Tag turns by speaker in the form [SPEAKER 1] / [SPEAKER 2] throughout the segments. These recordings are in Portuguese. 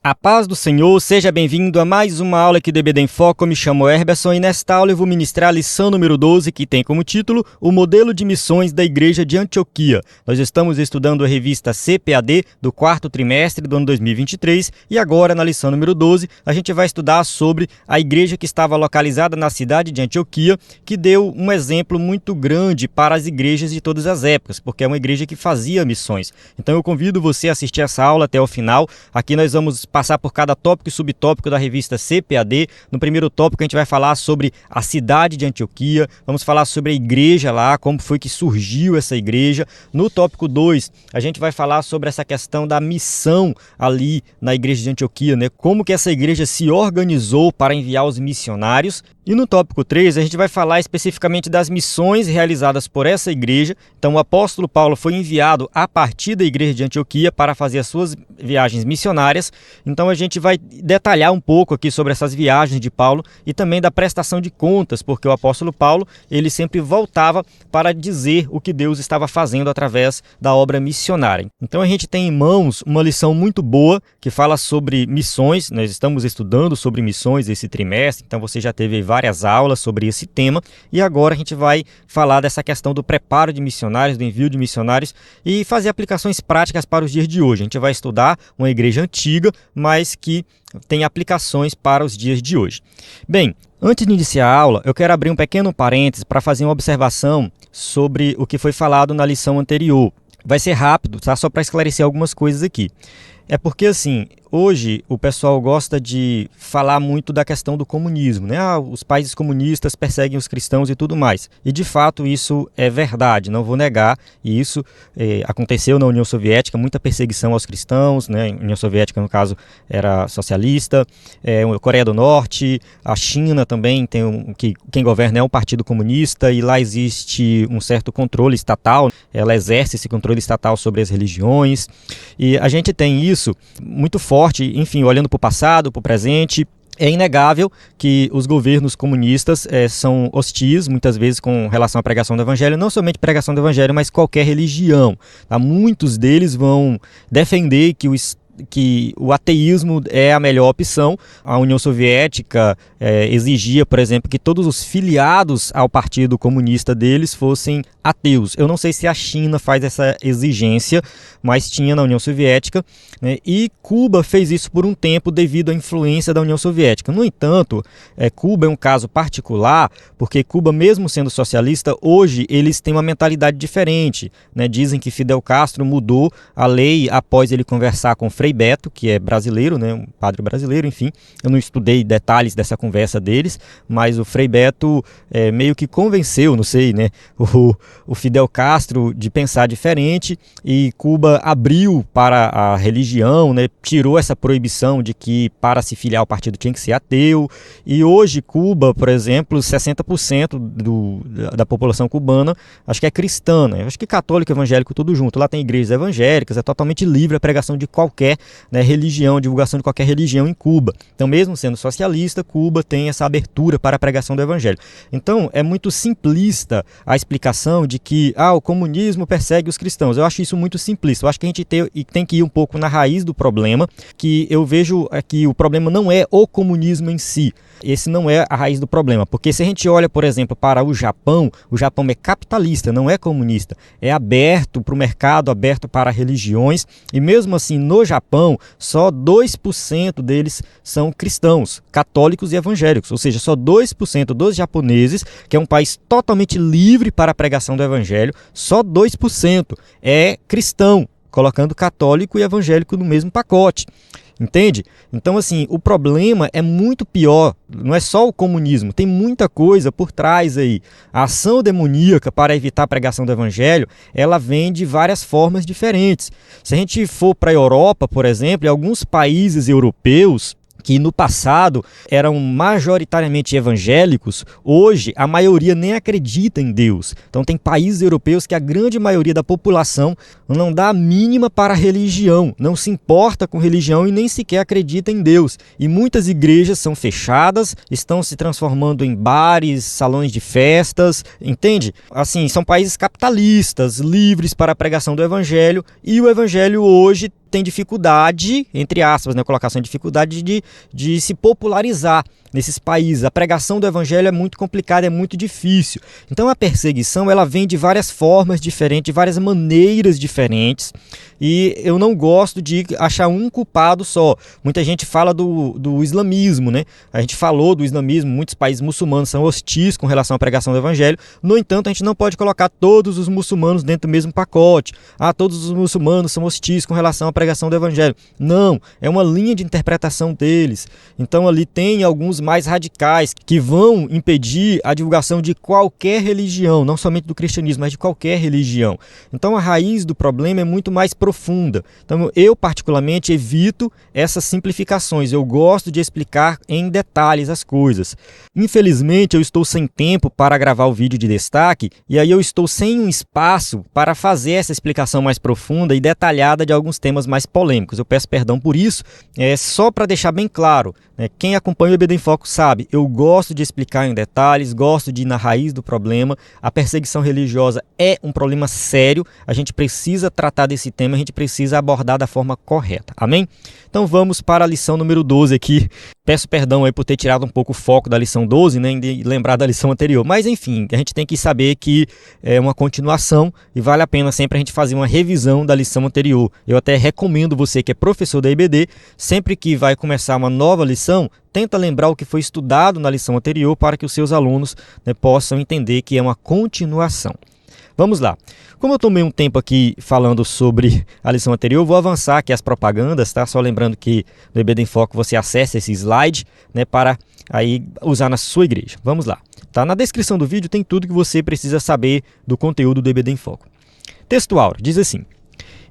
[SPEAKER 1] A paz do Senhor, seja bem-vindo a mais uma aula aqui do EBD em Foco. Eu me chamo Herberson e nesta aula eu vou ministrar a lição número 12, que tem como título o modelo de missões da Igreja de Antioquia. Nós estamos estudando a revista CPAD do quarto trimestre do ano 2023 e agora na lição número 12 a gente vai estudar sobre a igreja que estava localizada na cidade de Antioquia, que deu um exemplo muito grande para as igrejas de todas as épocas, porque é uma igreja que fazia missões. Então eu convido você a assistir essa aula até o final. Aqui nós vamos passar por cada tópico e subtópico da revista CPAD. No primeiro tópico a gente vai falar sobre a cidade de Antioquia, vamos falar sobre a igreja lá, como foi que surgiu essa igreja. No tópico 2 a gente vai falar sobre essa questão da missão ali na igreja de Antioquia, né? Como que essa igreja se organizou para enviar os missionários. E no tópico 3 a gente vai falar especificamente das missões realizadas por essa igreja. Então o apóstolo Paulo foi enviado a partir da igreja de Antioquia para fazer as suas viagens missionárias. Então a gente vai detalhar um pouco aqui sobre essas viagens de Paulo e também da prestação de contas, porque o apóstolo Paulo ele sempre voltava para dizer o que Deus estava fazendo através da obra missionária. Então a gente tem em mãos uma lição muito boa que fala sobre missões. Nós estamos estudando sobre missões esse trimestre, então você já teve várias aulas sobre esse tema e agora a gente vai falar dessa questão do preparo de missionários, do envio de missionários e fazer aplicações práticas para os dias de hoje. A gente vai estudar uma igreja antiga, mas que tem aplicações para os dias de hoje. Bem, antes de iniciar a aula, eu quero abrir um pequeno parênteses para fazer uma observação sobre o que foi falado na lição anterior. Vai ser rápido, tá? Só para esclarecer algumas coisas aqui. É porque, assim, hoje o pessoal gosta de falar muito da questão do comunismo, né? Os países comunistas perseguem os cristãos e tudo mais. E, de fato, isso é verdade, não vou negar. E isso aconteceu na União Soviética, muita perseguição aos cristãos, né? A União Soviética, no caso, era socialista. A Coreia do Norte, a China também, quem governa é um partido comunista e lá existe um certo controle estatal. Ela exerce esse controle estatal sobre as religiões. E a gente tem isso muito forte, enfim, olhando para o passado, para o presente. É inegável que os governos comunistas são hostis, muitas vezes, com relação à pregação do evangelho, não somente pregação do evangelho, mas qualquer religião. Tá? Muitos deles vão defender que o ateísmo é a melhor opção. A União Soviética exigia, por exemplo, que todos os filiados ao partido comunista deles fossem ateus. Eu não sei se a China faz essa exigência, mas tinha na União Soviética, né? E Cuba fez isso por um tempo devido à influência da União Soviética. No entanto, Cuba é um caso particular, porque Cuba, mesmo sendo socialista, hoje eles têm uma mentalidade diferente, né? Dizem que Fidel Castro mudou a lei após ele conversar com Frei Beto, que é brasileiro, né? Um padre brasileiro, enfim. Eu não estudei detalhes dessa conversa deles, mas o Frei Beto meio que convenceu, não sei, né? O Fidel Castro de pensar diferente e Cuba abriu para a religião, né? Tirou essa proibição de que para se filiar ao partido tinha que ser ateu. E hoje Cuba, por exemplo, 60% da população cubana acho que é cristã, né? Acho que católico e evangélico tudo junto. Lá tem igrejas evangélicas, é totalmente livre a pregação de qualquer religião, divulgação de qualquer religião em Cuba. Então, mesmo sendo socialista, Cuba tem essa abertura para a pregação do evangelho. Então, é muito simplista a explicação de que o comunismo persegue os cristãos. Eu acho isso muito simplista. Eu acho que a gente tem que ir um pouco na raiz do problema, que eu vejo que o problema não é o comunismo em si. Esse não é a raiz do problema, porque se a gente olha, por exemplo, para o Japão é capitalista, não é comunista. É aberto para o mercado, aberto para religiões, e mesmo assim, no Japão, só 2% deles são cristãos, católicos e evangélicos, ou seja, só 2% dos japoneses, que é um país totalmente livre para a pregação do evangelho, só 2% é cristão, colocando católico e evangélico no mesmo pacote. Entende? Então, assim, o problema é muito pior. Não é só o comunismo, tem muita coisa por trás aí. A ação demoníaca para evitar a pregação do evangelho, ela vem de várias formas diferentes. Se a gente for para a Europa, por exemplo, em alguns países europeus, que no passado eram majoritariamente evangélicos, hoje a maioria nem acredita em Deus. Então tem países europeus que a grande maioria da população não dá a mínima para a religião, não se importa com religião e nem sequer acredita em Deus. E muitas igrejas são fechadas, estão se transformando em bares, salões de festas, entende? Assim, são países capitalistas, livres para a pregação do evangelho, e o evangelho hoje tem dificuldade, entre aspas, né, colocação de dificuldade de se popularizar nesses países. A pregação do evangelho é muito complicada, é muito difícil. Então a perseguição ela vem de várias formas diferentes, de várias maneiras diferentes, e eu não gosto de achar um culpado só. Muita gente fala do islamismo, né? A gente falou do islamismo, muitos países muçulmanos são hostis com relação à pregação do evangelho. No entanto, a gente não pode colocar todos os muçulmanos dentro do mesmo pacote. Todos os muçulmanos são hostis com relação à pregação do evangelho. Não, é uma linha de interpretação deles. Então ali tem alguns mais radicais que vão impedir a divulgação de qualquer religião, não somente do cristianismo, mas de qualquer religião. Então a raiz do problema é muito mais profunda. Então eu particularmente evito essas simplificações, eu gosto de explicar em detalhes as coisas. Infelizmente eu estou sem tempo para gravar o vídeo de destaque e aí eu estou sem um espaço para fazer essa explicação mais profunda e detalhada de alguns temas mais polêmicos. Eu peço perdão por isso, só para deixar bem claro, né, quem acompanha o EBD em Foco sabe, eu gosto de explicar em detalhes, gosto de ir na raiz do problema. A perseguição religiosa é um problema sério, a gente precisa tratar desse tema, a gente precisa abordar da forma correta, amém? Então vamos para a lição número 12 aqui. Peço perdão aí por ter tirado um pouco o foco da lição 12, né, e lembrar da lição anterior, mas enfim, a gente tem que saber que é uma continuação e vale a pena sempre a gente fazer uma revisão da lição anterior. Eu até recomendo você que é professor da EBD, sempre que vai começar uma nova lição, tenta lembrar o que foi estudado na lição anterior para que os seus alunos, né, possam entender que é uma continuação. Vamos lá. Como eu tomei um tempo aqui falando sobre a lição anterior, eu vou avançar aqui as propagandas, tá? Só lembrando que no EBD em Foco você acessa esse slide, né, para aí usar na sua igreja. Vamos lá. Tá? Na descrição do vídeo tem tudo que você precisa saber do conteúdo do EBD em Foco. Texto áureo diz assim: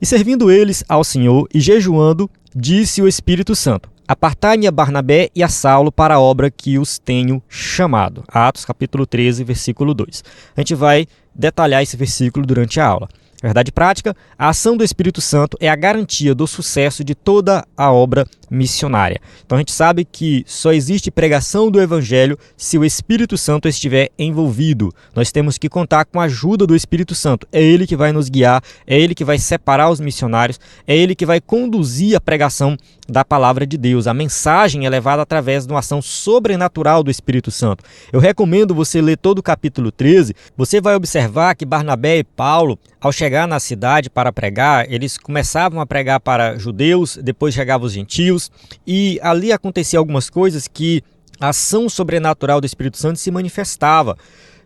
[SPEAKER 1] E servindo eles ao Senhor e jejuando, disse o Espírito Santo: Apartai-me a Barnabé e a Saulo para a obra que os tenho chamado. Atos capítulo 13, versículo 2. A gente vai detalhar esse versículo durante a aula. Verdade prática, a ação do Espírito Santo é a garantia do sucesso de toda a obra missionária. Então a gente sabe que só existe pregação do Evangelho se o Espírito Santo estiver envolvido. Nós temos que contar com a ajuda do Espírito Santo. É Ele que vai nos guiar, é Ele que vai separar os missionários, é Ele que vai conduzir a pregação da palavra de Deus. A mensagem é levada através de uma ação sobrenatural do Espírito Santo. Eu recomendo você ler todo o capítulo 13. Você vai observar que Barnabé e Paulo, ao chegar na cidade para pregar, eles começavam a pregar para judeus, depois chegavam os gentios, e ali acontecia algumas coisas que a ação sobrenatural do Espírito Santo se manifestava.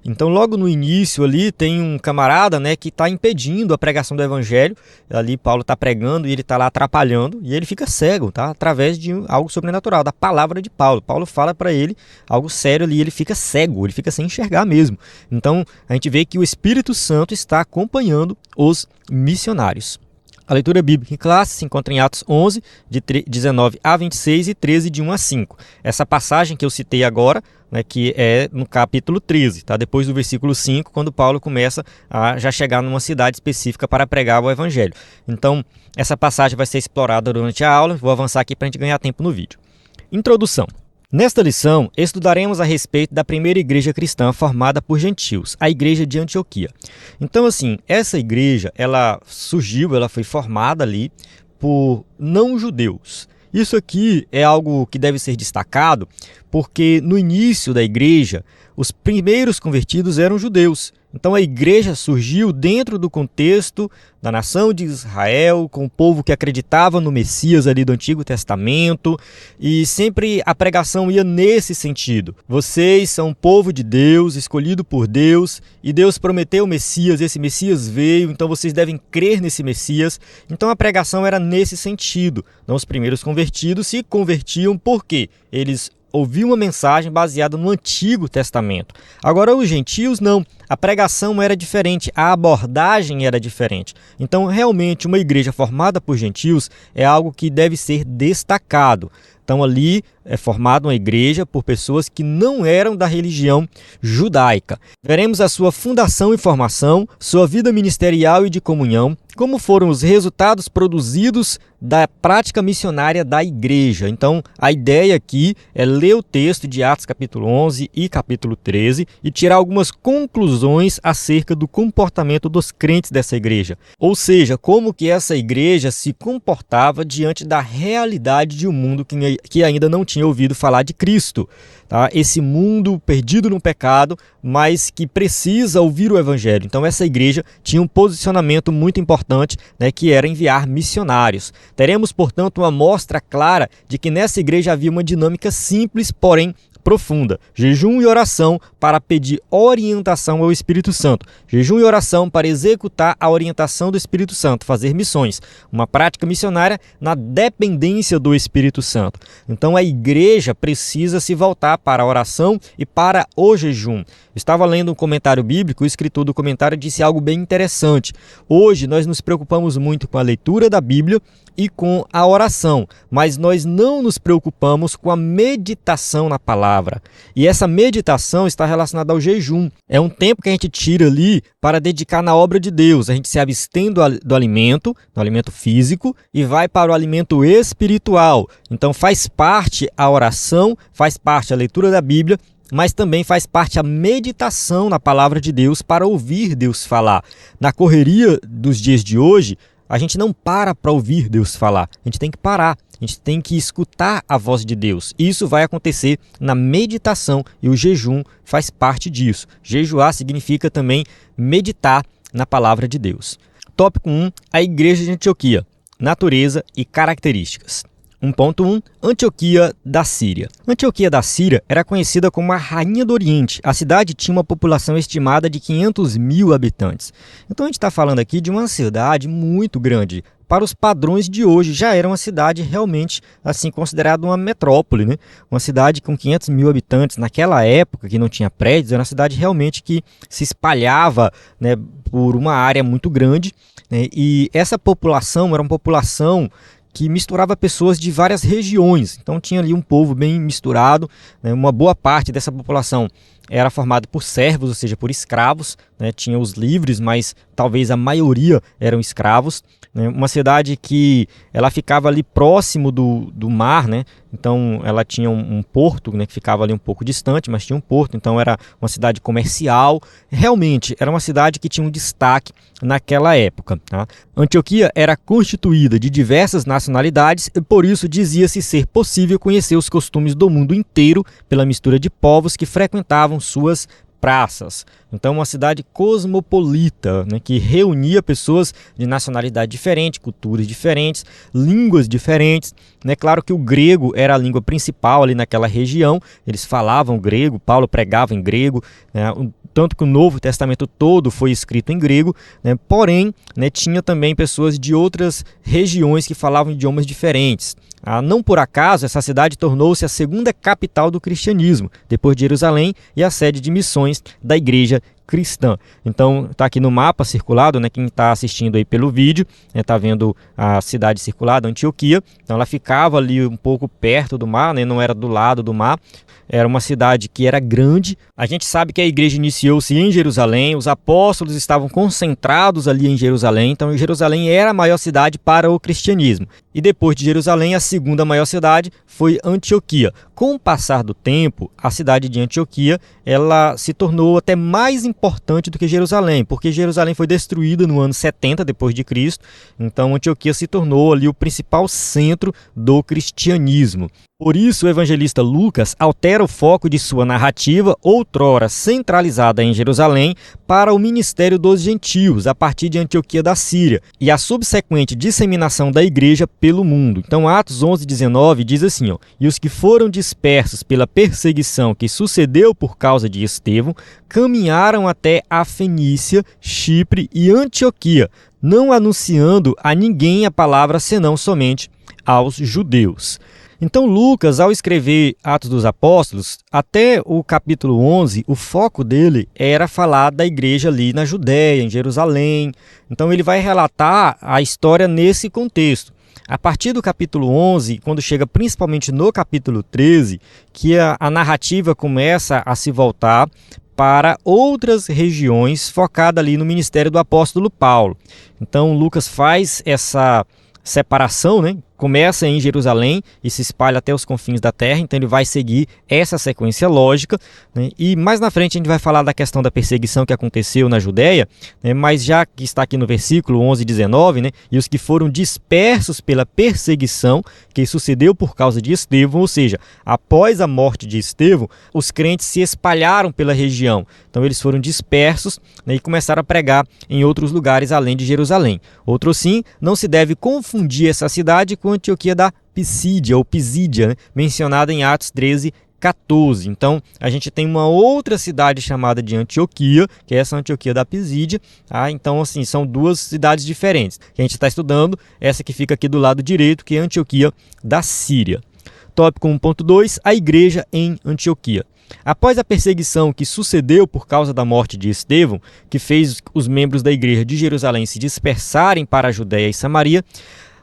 [SPEAKER 1] Então, logo no início ali, tem um camarada, né, que está impedindo a pregação do evangelho. Ali Paulo está pregando e ele está lá atrapalhando e ele fica cego, tá? Através de algo sobrenatural, da palavra de Paulo. Paulo fala para ele algo sério ali, ele fica cego, ele fica sem enxergar mesmo. Então, a gente vê que o Espírito Santo está acompanhando os missionários. A leitura bíblica em classe se encontra em Atos 11, de 19 a 26 e 13, de 1 a 5. Essa passagem que eu citei agora, né, que é no capítulo 13, tá? Depois do versículo 5, quando Paulo começa a já chegar numa cidade específica para pregar o evangelho. Então, essa passagem vai ser explorada durante a aula. Vou avançar aqui para a gente ganhar tempo no vídeo. Introdução. Nesta lição, estudaremos a respeito da primeira igreja cristã formada por gentios, a igreja de Antioquia. Então, assim, essa igreja, ela surgiu, ela foi formada ali por não-judeus. Isso aqui é algo que deve ser destacado, porque no início da igreja, os primeiros convertidos eram judeus. Então a igreja surgiu dentro do contexto da nação de Israel, com o povo que acreditava no Messias ali do Antigo Testamento, e sempre a pregação ia nesse sentido. Vocês são um povo de Deus, escolhido por Deus, e Deus prometeu o Messias, esse Messias veio, então vocês devem crer nesse Messias. Então a pregação era nesse sentido. Então os primeiros convertidos se convertiam porque eles ouviu uma mensagem baseada no Antigo Testamento. Agora, os gentios não. A pregação era diferente, a abordagem era diferente. Então, realmente, uma igreja formada por gentios é algo que deve ser destacado. Então, ali é formada uma igreja por pessoas que não eram da religião judaica. Veremos a sua fundação e formação, sua vida ministerial e de comunhão, como foram os resultados produzidos da prática missionária da igreja. Então, a ideia aqui é ler o texto de Atos capítulo 11 e capítulo 13 e tirar algumas conclusões acerca do comportamento dos crentes dessa igreja. Ou seja, como que essa igreja se comportava diante da realidade de um mundo que ainda não tinha ouvido falar de Cristo. Tá? Esse mundo perdido no pecado, mas que precisa ouvir o evangelho. Então essa igreja tinha um posicionamento muito importante, né, que era enviar missionários. Teremos, portanto, uma mostra clara de que nessa igreja havia uma dinâmica simples, porém profunda. Jejum e oração para pedir orientação ao Espírito Santo. Jejum e oração para executar a orientação do Espírito Santo, fazer missões. Uma prática missionária na dependência do Espírito Santo. Então a igreja precisa se voltar para a oração e para o jejum. Estava lendo um comentário bíblico, o escritor do comentário disse algo bem interessante. Hoje nós nos preocupamos muito com a leitura da Bíblia e com a oração, mas nós não nos preocupamos com a meditação na palavra. E essa meditação está relacionada ao jejum. É um tempo que a gente tira ali para dedicar na obra de Deus. A gente se abstém do alimento físico, e vai para o alimento espiritual. Então faz parte a oração, faz parte a leitura da Bíblia, mas também faz parte a meditação na palavra de Deus para ouvir Deus falar. Na correria dos dias de hoje, a gente não para ouvir Deus falar, a gente tem que parar, a gente tem que escutar a voz de Deus. Isso vai acontecer na meditação e o jejum faz parte disso. Jejuar significa também meditar na palavra de Deus. Tópico 1, a igreja de Antioquia, natureza e características. 1.1 Antioquia da Síria. Antioquia da Síria era conhecida como a Rainha do Oriente. A cidade tinha uma população estimada de 500 mil habitantes. Então a gente está falando aqui de uma cidade muito grande. Para os padrões de hoje, já era uma cidade realmente assim considerada uma metrópole, né? Uma cidade com 500 mil habitantes. Naquela época, que não tinha prédios, era uma cidade realmente que se espalhava, né, por uma área muito grande, né? E essa população era uma população que misturava pessoas de várias regiões. Então tinha ali um povo bem misturado, né? Uma boa parte dessa população era formada por servos, ou seja, por escravos, né? Tinha os livres, mas talvez a maioria eram escravos, né? Uma cidade que ela ficava ali próximo do mar, né? Então ela tinha um porto, né, que ficava ali um pouco distante, mas tinha um porto, então era uma cidade comercial. Realmente era uma cidade que tinha um destaque naquela época. Tá? Antioquia era constituída de diversas nacionalidades e por isso dizia-se ser possível conhecer os costumes do mundo inteiro pela mistura de povos que frequentavam suas praças. Então uma cidade cosmopolita, né, que reunia pessoas de nacionalidade diferente, culturas diferentes, línguas diferentes. É claro que o grego era a língua principal ali naquela região, eles falavam grego, Paulo pregava em grego, né, tanto que o Novo Testamento todo foi escrito em grego, né, porém, né, tinha também pessoas de outras regiões que falavam idiomas diferentes. Não por acaso, essa cidade tornou-se a segunda capital do cristianismo, depois de Jerusalém, e a sede de missões da igreja cristã. Então está aqui no mapa circulado, né, quem está assistindo aí pelo vídeo, está vendo a cidade circulada, Antioquia. Então ela ficava ali um pouco perto do mar, né, não era do lado do mar. Era uma cidade que era grande. A gente sabe que a igreja iniciou-se em Jerusalém, os apóstolos estavam concentrados ali em Jerusalém, então Jerusalém era a maior cidade para o cristianismo. E depois de Jerusalém, a segunda maior cidade foi Antioquia. Com o passar do tempo, a cidade de Antioquia ela se tornou até mais importante do que Jerusalém, porque Jerusalém foi destruída no ano 70 depois de Cristo. Então Antioquia se tornou ali o principal centro do cristianismo. Por isso, o evangelista Lucas altera o foco de sua narrativa, outrora centralizada em Jerusalém, para o ministério dos gentios, a partir de Antioquia da Síria, e a subsequente disseminação da igreja pelo mundo. Então, Atos 11:19 diz assim, e os que foram dispersos pela perseguição que sucedeu por causa de Estevão, caminharam até a Fenícia, Chipre e Antioquia, não anunciando a ninguém a palavra senão somente aos judeus. Então Lucas, ao escrever Atos dos Apóstolos, até o capítulo 11, o foco dele era falar da igreja ali na Judéia, em Jerusalém. Então ele vai relatar a história nesse contexto. A partir do capítulo 11, quando chega principalmente no capítulo 13, que a narrativa começa a se voltar para outras regiões, focada ali no ministério do apóstolo Paulo. Então Lucas faz essa separação, né? Começa em Jerusalém e se espalha até os confins da terra, então ele vai seguir essa sequência lógica, né? E mais na frente a gente vai falar da questão da perseguição que aconteceu na Judéia, né? Mas já que está aqui no versículo 11 e 19, né? E os que foram dispersos pela perseguição que sucedeu por causa de Estevão, ou seja, após a morte de Estevão, os crentes se espalharam pela região, então eles foram dispersos, né? E começaram a pregar em outros lugares além de Jerusalém. Outro sim, não se deve confundir essa cidade com Antioquia da Pisídia, ou Pisídia, né? Mencionada em Atos 13:14. Então, a gente tem uma outra cidade chamada de Antioquia, que é essa Antioquia da Pisídia. Então, assim, são duas cidades diferentes. Que a gente está estudando, essa que fica aqui do lado direito, que é Antioquia da Síria. Tópico 1.2, a igreja em Antioquia. Após a perseguição que sucedeu por causa da morte de Estevão, que fez os membros da igreja de Jerusalém se dispersarem para a Judéia e Samaria,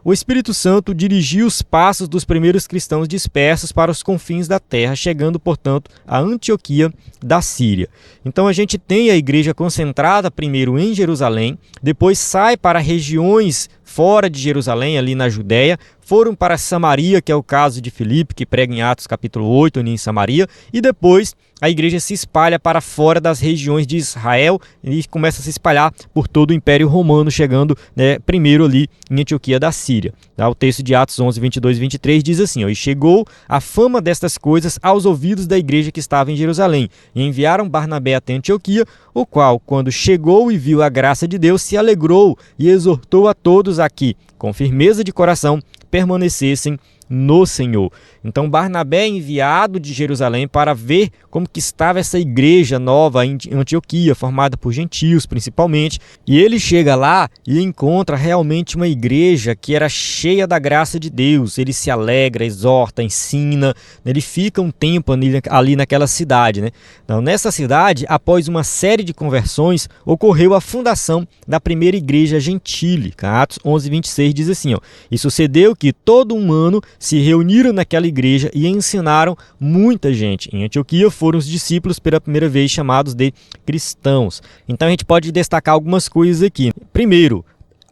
[SPEAKER 1] o Espírito Santo dirigiu os passos dos primeiros cristãos dispersos para os confins da terra, chegando, portanto, a Antioquia da Síria. Então a gente tem a igreja concentrada primeiro em Jerusalém, depois sai para regiões fora de Jerusalém, ali na Judéia, foram para Samaria, que é o caso de Filipe, que prega em Atos capítulo 8, ali em Samaria, e depois a igreja se espalha para fora das regiões de Israel e começa a se espalhar por todo o Império Romano, chegando, né, primeiro ali em Antioquia da Síria. O texto de Atos 11, 22 e 23 diz assim, e chegou a fama destas coisas aos ouvidos da igreja que estava em Jerusalém, e enviaram Barnabé até Antioquia, o qual, quando chegou e viu a graça de Deus, se alegrou e exortou a todos a que, com firmeza de coração, permanecessem no Senhor. Então Barnabé é enviado de Jerusalém para ver como que estava essa igreja nova em Antioquia, formada por gentios principalmente, e ele chega lá e encontra realmente uma igreja que era cheia da graça de Deus. Ele se alegra, exorta, ensina, ele fica um tempo ali naquela cidade, né? Então, nessa cidade, após uma série de conversões, ocorreu a fundação da primeira igreja gentile. Atos 11, 26 diz assim, e sucedeu que todo um ano se reuniram naquela igreja e ensinaram muita gente. Em Antioquia foram os discípulos pela primeira vez chamados de cristãos. Então a gente pode destacar algumas coisas aqui. Primeiro,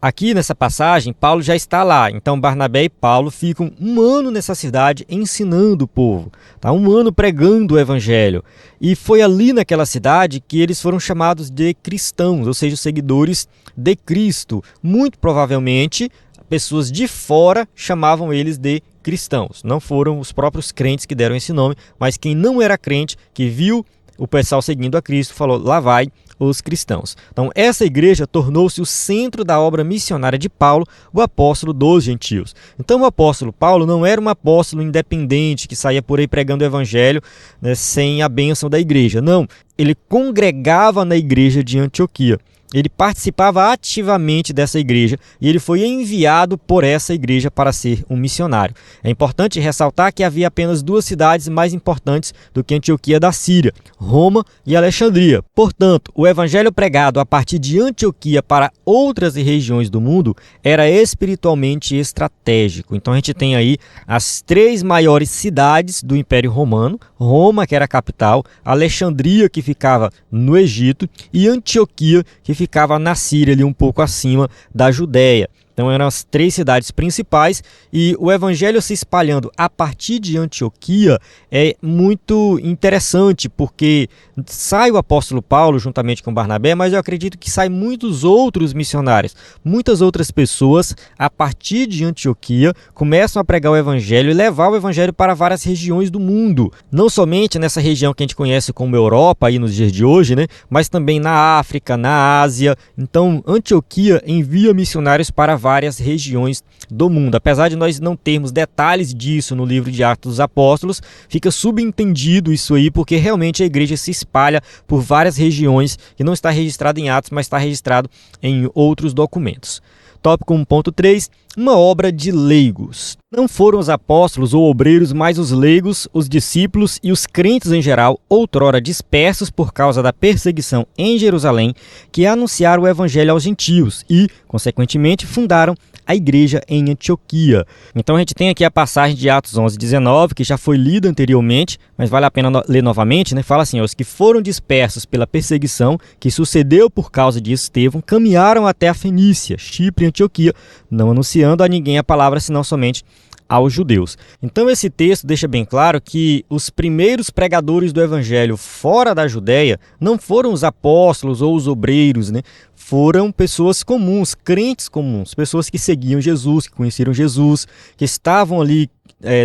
[SPEAKER 1] aqui nessa passagem, Paulo já está lá. Então Barnabé e Paulo ficam um ano nessa cidade ensinando o povo, um ano pregando o evangelho. E foi ali naquela cidade que eles foram chamados de cristãos, ou seja, os seguidores de Cristo. Muito provavelmente, pessoas de fora chamavam eles de cristãos. Não foram os próprios crentes que deram esse nome, mas quem não era crente, que viu o pessoal seguindo a Cristo, falou, lá vai os cristãos. Então essa igreja tornou-se o centro da obra missionária de Paulo, o apóstolo dos gentios. Então o apóstolo Paulo não era um apóstolo independente que saía por aí pregando o evangelho, né, sem a bênção da igreja. Não, ele congregava na igreja de Antioquia. Ele participava ativamente dessa igreja e ele foi enviado por essa igreja para ser um missionário. É importante ressaltar que havia apenas duas cidades mais importantes do que Antioquia da Síria, Roma e Alexandria. Portanto, o evangelho pregado a partir de Antioquia para outras regiões do mundo era espiritualmente estratégico. Então a gente tem aí as três maiores cidades do Império Romano, Roma, que era a capital, Alexandria, que ficava no Egito, e Antioquia, que ficava na Síria, ali um pouco acima da Judéia. Então eram as três cidades principais e o evangelho se espalhando a partir de Antioquia é muito interessante, porque sai o apóstolo Paulo juntamente com Barnabé, mas eu acredito que saem muitos outros missionários. Muitas outras pessoas a partir de Antioquia começam a pregar o evangelho e levar o evangelho para várias regiões do mundo. Não somente nessa região que a gente conhece como Europa aí nos dias de hoje, né? Mas também na África, na Ásia. Então Antioquia envia missionários para várias regiões do mundo. Apesar de nós não termos detalhes disso no livro de Atos dos Apóstolos, fica subentendido isso aí, porque realmente a igreja se espalha por várias regiões que não está registrado em Atos, mas está registrado em outros documentos. Tópico 1.3, uma obra de leigos. Não foram os apóstolos ou obreiros, mas os leigos, os discípulos e os crentes em geral, outrora dispersos por causa da perseguição em Jerusalém, que anunciaram o evangelho aos gentios e, consequentemente, fundaram a igreja em Antioquia. Então a gente tem aqui a passagem de Atos 11:19, que já foi lida anteriormente, mas vale a pena ler novamente, né? Fala assim: os que foram dispersos pela perseguição que sucedeu por causa de Estevão, caminharam até a Fenícia, Chipre e Antioquia, não anunciando a ninguém a palavra, senão somente aos judeus. Então esse texto deixa bem claro que os primeiros pregadores do evangelho fora da Judéia não foram os apóstolos ou os obreiros, né? Foram pessoas comuns, crentes comuns, pessoas que seguiam Jesus, que conheceram Jesus, que estavam ali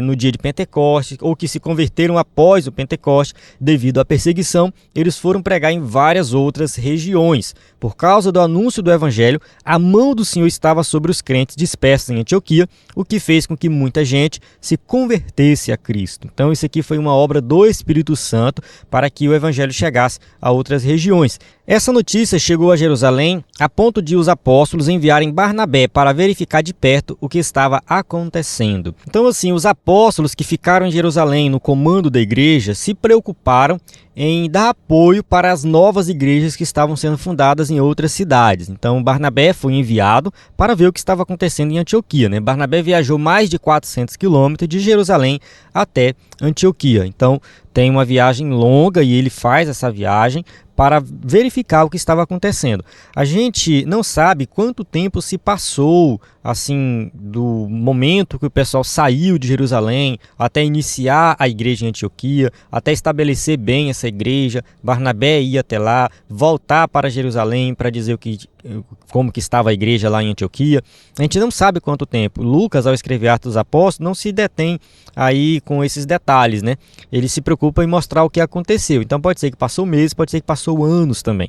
[SPEAKER 1] no dia de Pentecostes, ou que se converteram após o Pentecostes devido à perseguição. Eles foram pregar em várias outras regiões. Por causa do anúncio do evangelho, a mão do Senhor estava sobre os crentes dispersos em Antioquia, o que fez com que muita gente se convertesse a Cristo. Então isso aqui foi uma obra do Espírito Santo para que o evangelho chegasse a outras regiões. Essa notícia chegou a Jerusalém a ponto de os apóstolos enviarem Barnabé para verificar de perto o que estava acontecendo. Então, assim, os apóstolos que ficaram em Jerusalém no comando da igreja se preocuparam em dar apoio para as novas igrejas que estavam sendo fundadas em outras cidades. Então, Barnabé foi enviado para ver o que estava acontecendo em Antioquia, né? Barnabé viajou mais de 400 quilômetros de Jerusalém até Antioquia. Então, tem uma viagem longa e ele faz essa viagem para verificar o que estava acontecendo. A gente não sabe quanto tempo se passou, assim, do momento que o pessoal saiu de Jerusalém até iniciar a igreja em Antioquia, até estabelecer bem essa igreja. Barnabé ia até lá, voltar para Jerusalém para dizer como que estava a igreja lá em Antioquia. A gente não sabe quanto tempo. Lucas, ao escrever Atos dos Apóstolos, não se detém aí com esses detalhes, né? Ele se preocupa em mostrar o que aconteceu. Então pode ser que passou meses, pode ser que passou anos também.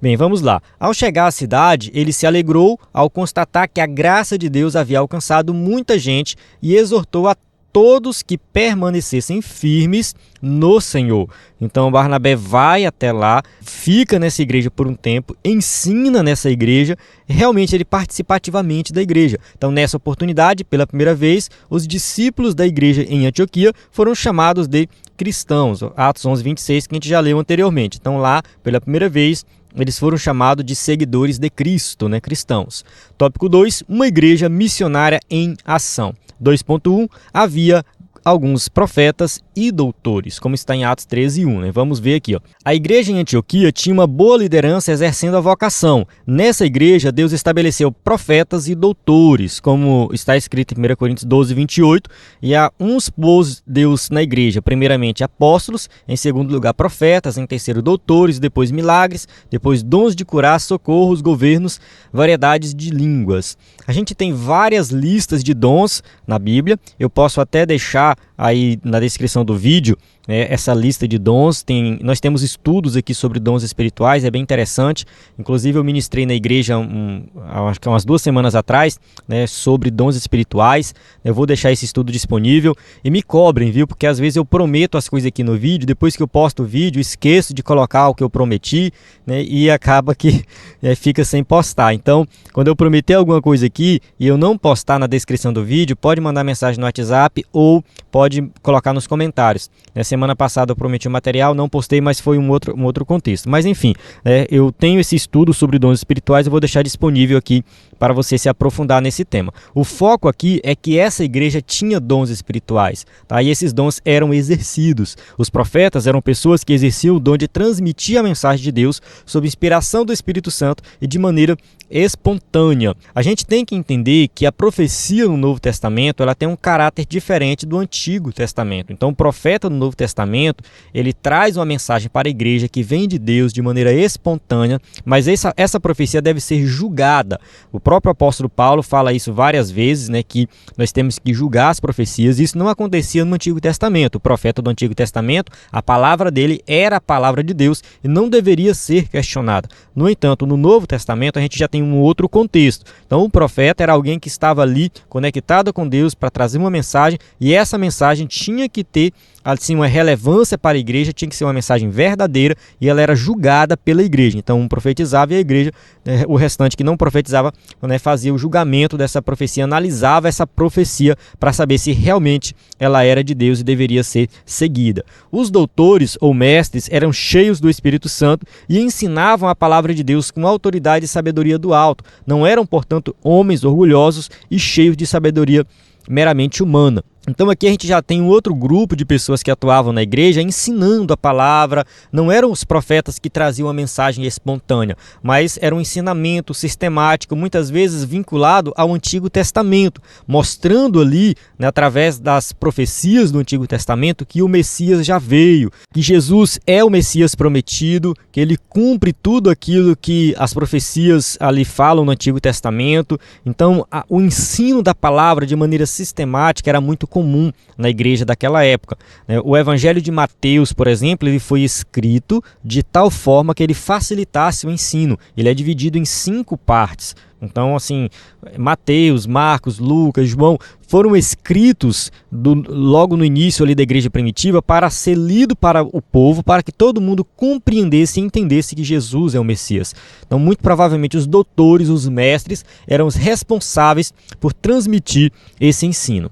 [SPEAKER 1] Bem, vamos lá. Ao chegar à cidade, ele se alegrou ao constatar que a graça de Deus havia alcançado muita gente e exortou a todos que permanecessem firmes no Senhor. Então Barnabé vai até lá, fica nessa igreja por um tempo, ensina nessa igreja, realmente ele participa ativamente da igreja. Então nessa oportunidade, pela primeira vez, os discípulos da igreja em Antioquia foram chamados de cristãos, Atos 11:26, que a gente já leu anteriormente. Então lá, pela primeira vez, eles foram chamados de seguidores de Cristo, né, cristãos. Tópico 2, uma igreja missionária em ação. 2.1, havia alguns profetas e doutores, como está em Atos 13:1, né? Vamos ver aqui, ó. A igreja em Antioquia tinha uma boa liderança exercendo a vocação. Nessa igreja, Deus estabeleceu profetas e doutores, como está escrito em 1 Coríntios 12:28, e a uns pôs Deus na igreja, primeiramente apóstolos, em segundo lugar profetas, em terceiro doutores, depois milagres, depois dons de curar, socorros, governos, variedades de línguas. A gente tem várias listas de dons na Bíblia, eu posso até deixar aí na descrição do vídeo essa lista de dons. Nós temos estudos aqui sobre dons espirituais, é bem interessante. Inclusive eu ministrei na igreja acho que umas 2 semanas atrás, né, sobre dons espirituais. Eu vou deixar esse estudo disponível e me cobrem, viu? Porque às vezes eu prometo as coisas aqui no vídeo, depois que eu posto o vídeo esqueço de colocar o que eu prometi, né, e acaba que fica sem postar. Então, quando eu prometer alguma coisa aqui e eu não postar na descrição do vídeo, pode mandar mensagem no WhatsApp ou pode colocar nos comentários. Na semana passada eu prometi um material, não postei, mas foi um outro contexto. Mas enfim, eu tenho esse estudo sobre dons espirituais, eu vou deixar disponível aqui para você se aprofundar nesse tema. O foco aqui é que essa igreja tinha dons espirituais, tá? E esses dons eram exercidos. Os profetas eram pessoas que exerciam o dom de transmitir a mensagem de Deus sob inspiração do Espírito Santo e de maneira espontânea. A gente tem que entender que a profecia no Novo Testamento ela tem um caráter diferente do Antigo Testamento. Então o profeta no Novo Testamento ele traz uma mensagem para a igreja que vem de Deus de maneira espontânea, mas essa profecia deve ser julgada. O próprio apóstolo Paulo fala isso várias vezes, né, que nós temos que julgar as profecias. Isso não acontecia no Antigo Testamento. O profeta do Antigo Testamento, a palavra dele era a palavra de Deus e não deveria ser questionada. No entanto, no Novo Testamento a gente já tem um outro contexto. Então o profeta era alguém que estava ali conectado com Deus para trazer uma mensagem, e essa mensagem mensagem tinha que ter assim, uma relevância para a igreja, tinha que ser uma mensagem verdadeira e ela era julgada pela igreja. Então, um profetizava e a igreja, o restante que não profetizava, fazia o julgamento dessa profecia, analisava essa profecia para saber se realmente ela era de Deus e deveria ser seguida. Os doutores ou mestres eram cheios do Espírito Santo e ensinavam a palavra de Deus com autoridade e sabedoria do alto. Não eram, portanto, homens orgulhosos e cheios de sabedoria meramente humana. Então aqui a gente já tem um outro grupo de pessoas que atuavam na igreja ensinando a palavra. Não eram os profetas que traziam a mensagem espontânea, mas era um ensinamento sistemático, muitas vezes vinculado ao Antigo Testamento, mostrando ali, através das profecias do Antigo Testamento, que o Messias já veio, que Jesus é o Messias prometido, que ele cumpre tudo aquilo que as profecias ali falam no Antigo Testamento. Então o ensino da palavra de maneira sistemática era muito comum na igreja daquela época. O Evangelho de Mateus, por exemplo, ele foi escrito de tal forma que ele facilitasse o ensino. Ele é dividido em 5 partes. Então, assim, Mateus, Marcos, Lucas, João foram escritos logo no início ali da igreja primitiva para ser lido para o povo, para que todo mundo compreendesse e entendesse que Jesus é o Messias. Então, muito provavelmente, os doutores, os mestres, eram os responsáveis por transmitir esse ensino.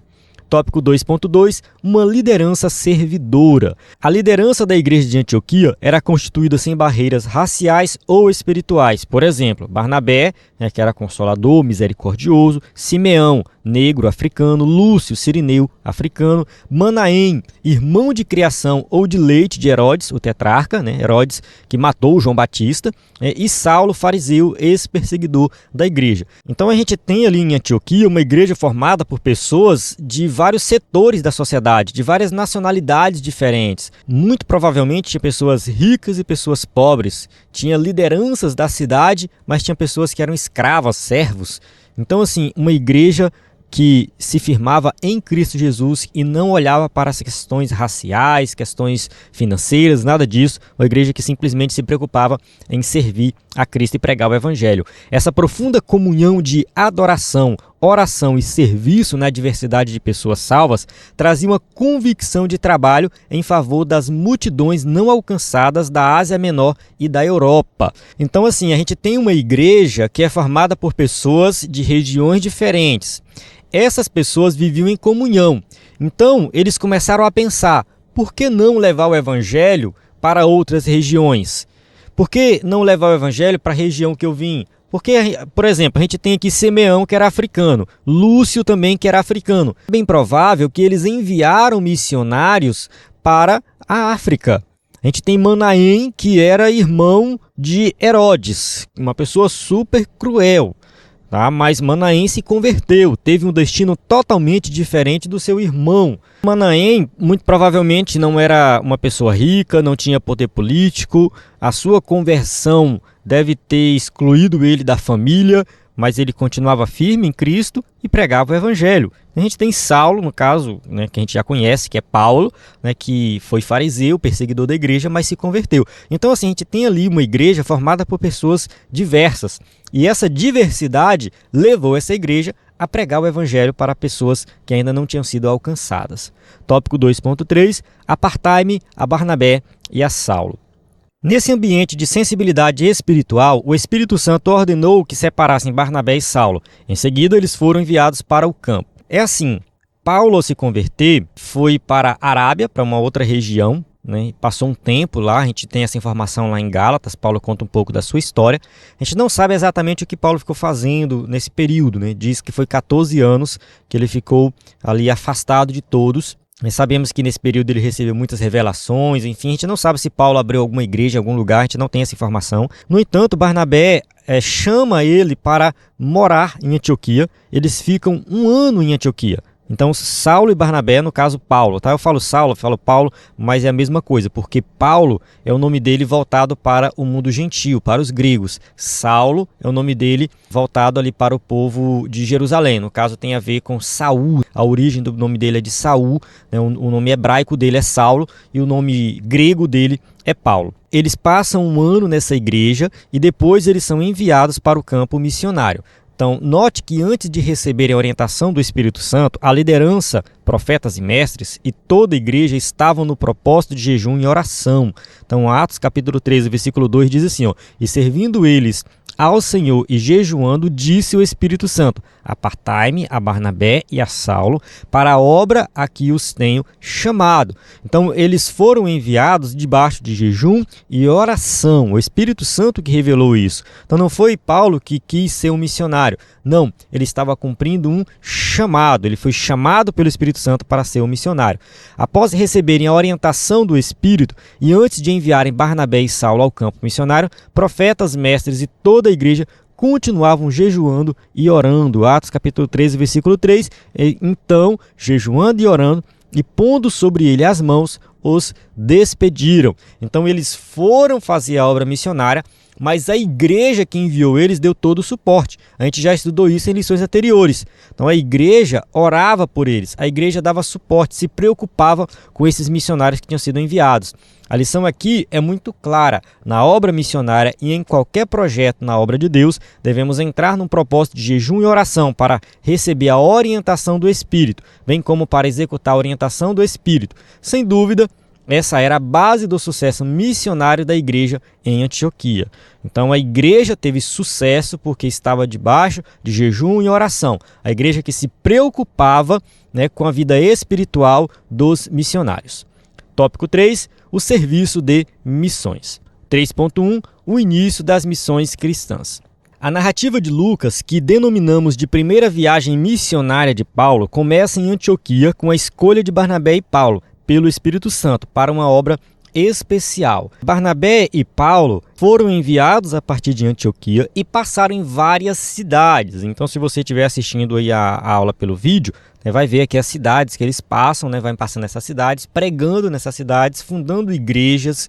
[SPEAKER 1] Tópico 2.2, uma liderança servidora. A liderança da igreja de Antioquia era constituída sem barreiras raciais ou espirituais. Por exemplo, Barnabé, que era consolador, misericordioso, Simeão, negro, africano, Lúcio, sirineu, africano, Manaém, irmão de criação ou de leite de Herodes, o tetrarca, Herodes, que matou João Batista, e Saulo, fariseu, ex-perseguidor da igreja. Então a gente tem ali em Antioquia uma igreja formada por pessoas de vários setores da sociedade, de várias nacionalidades diferentes. Muito provavelmente tinha pessoas ricas e pessoas pobres. Tinha lideranças da cidade, mas tinha pessoas que eram escravas, servos. Então, assim, uma igreja que se firmava em Cristo Jesus e não olhava para as questões raciais, questões financeiras, nada disso. Uma igreja que simplesmente se preocupava em servir a Cristo e pregar o Evangelho. Essa profunda comunhão de adoração, oração e serviço na diversidade de pessoas salvas trazia uma convicção de trabalho em favor das multidões não alcançadas da Ásia Menor e da Europa. Então, assim, a gente tem uma igreja que é formada por pessoas de regiões diferentes. Essas pessoas viviam em comunhão. Então, eles começaram a pensar, por que não levar o Evangelho para outras regiões? Por que não levar o Evangelho para a região que eu vim? Porque, por exemplo, a gente tem aqui Simeão, que era africano, Lúcio também, que era africano. É bem provável que eles enviaram missionários para a África. A gente tem Manaém, que era irmão de Herodes, uma pessoa super cruel. Mas Manaém se converteu, teve um destino totalmente diferente do seu irmão. Manaém, muito provavelmente, não era uma pessoa rica, não tinha poder político. A sua conversão deve ter excluído ele da família, mas ele continuava firme em Cristo e pregava o Evangelho. A gente tem Saulo, no caso, que a gente já conhece, que é Paulo, que foi fariseu, perseguidor da igreja, mas se converteu. Então, assim, a gente tem ali uma igreja formada por pessoas diversas. E essa diversidade levou essa igreja a pregar o Evangelho para pessoas que ainda não tinham sido alcançadas. Tópico 2.3, apartai-me a Barnabé e a Saulo. Nesse ambiente de sensibilidade espiritual, o Espírito Santo ordenou que separassem Barnabé e Saulo. Em seguida, eles foram enviados para o campo. É assim, Paulo, ao se converter, foi para a Arábia, para uma outra região, passou um tempo lá, a gente tem essa informação lá em Gálatas, Paulo conta um pouco da sua história. A gente não sabe exatamente o que Paulo ficou fazendo nesse período, diz que foi 14 anos que ele ficou ali afastado de todos. Nós sabemos que nesse período ele recebeu muitas revelações, enfim, a gente não sabe se Paulo abriu alguma igreja em algum lugar, a gente não tem essa informação. No entanto, Barnabé chama ele para morar em Antioquia, eles ficam 1 ano em Antioquia. Então, Saulo e Barnabé, no caso Paulo, Eu falo Saulo, eu falo Paulo, mas é a mesma coisa, porque Paulo é o nome dele voltado para o mundo gentil, para os gregos. Saulo é o nome dele voltado ali para o povo de Jerusalém. No caso, tem a ver com Saul. A origem do nome dele é de Saul, o nome hebraico dele é Saulo e o nome grego dele é Paulo. Eles passam 1 ano nessa igreja e depois eles são enviados para o campo missionário. Então, note que antes de receberem a orientação do Espírito Santo, a liderança, profetas e mestres e toda a igreja estavam no propósito de jejum e oração. Então, Atos capítulo 13, versículo 2 diz assim, e servindo eles ao Senhor e jejuando, disse o Espírito Santo, apartai-me a Barnabé e a Saulo para a obra a que os tenho chamado. Então, eles foram enviados debaixo de jejum e oração. O Espírito Santo que revelou isso. Então, não foi Paulo que quis ser um missionário. Não, ele estava cumprindo um chamado. Ele foi chamado pelo Espírito Santo para ser um missionário. Após receberem a orientação do Espírito e antes de enviarem Barnabé e Saulo ao campo missionário, profetas, mestres e toda a igreja continuavam jejuando e orando. Atos capítulo 13, versículo 3. Então, jejuando e orando, e pondo sobre ele as mãos, os despediram. Então, eles foram fazer a obra missionária, mas a igreja que enviou eles deu todo o suporte. A gente já estudou isso em lições anteriores. Então a igreja orava por eles, a igreja dava suporte, se preocupava com esses missionários que tinham sido enviados. A lição aqui é muito clara. Na obra missionária e em qualquer projeto na obra de Deus, devemos entrar num propósito de jejum e oração para receber a orientação do Espírito, bem como para executar a orientação do Espírito. Sem dúvida, essa era a base do sucesso missionário da igreja em Antioquia. Então a igreja teve sucesso porque estava debaixo de jejum e oração. A igreja que se preocupava, com a vida espiritual dos missionários. Tópico 3, o serviço de missões. 3.1, o início das missões cristãs. A narrativa de Lucas, que denominamos de primeira viagem missionária de Paulo, começa em Antioquia com a escolha de Barnabé e Paulo pelo Espírito Santo para uma obra especial. Barnabé e Paulo foram enviados a partir de Antioquia e passaram em várias cidades. Então, se você estiver assistindo aí a aula pelo vídeo, vai ver aqui as cidades que eles passam, vai passando nessas cidades, pregando nessas cidades, fundando igrejas.